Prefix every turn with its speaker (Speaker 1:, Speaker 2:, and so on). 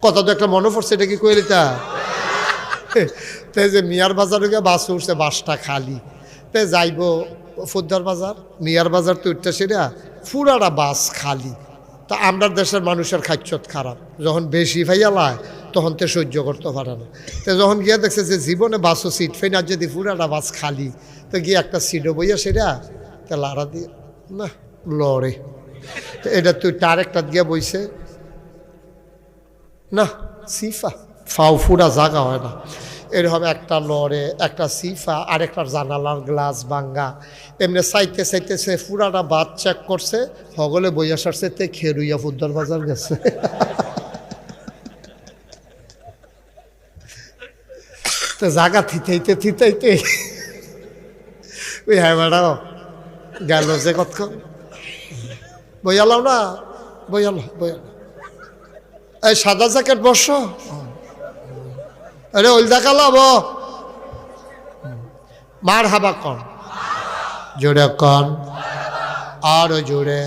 Speaker 1: কথা তো একটা মনে পড়ছে, এটা কি কইলিতা? তে যে মিয়ার বাজারে গিয়ে বাস উঠছে, বাসটা খালি। তে যাইব ফুদ্দার বাজার, মিয়ার বাজার তো উঠতে সেটা ফুরাটা বাস খালি। তা আমরা দেশের মানুষের খাচ্ছত খারাপ, যখন বেশি ভাইয়ালায় তখন তে সহ্য করতে পারে না। তো যখন গিয়ে দেখছে যে জীবনে বাসও সিট ফেন, আর যদি ফুরাটা বাস খালি, তো গিয়ে একটা সিটও বইয়া সেটা তে লাড়া দিয়ে না লড়ে। তো এটা তুই তার একটা গিয়া বইছে না সিফা ফাও ফুরা জাগা হয় না, এরকম একটা লড়ে একটা সিফা, আরেকটার জানালার গ্লাস ভাঙ্গা। এমনি চাইতে চাইতে সে ফুরাটা বাদ চেক করছে, হগলে বইয়া সারছে, তে খেরুইয়া ফুদ্দার বাজার গেছে। তো জাগা থিতাইতে থিতাইতে ওই হ্যাঁ ম্যাডাম গেল যে কতক্ষণ বইয়ালাম না, বইয়ালো বইয়ালো। এই সাদা জ্যাকেট বর্ষ, আরে ওই দেখালাম মার হাবা কন, জোরে কন, আরো জোরে।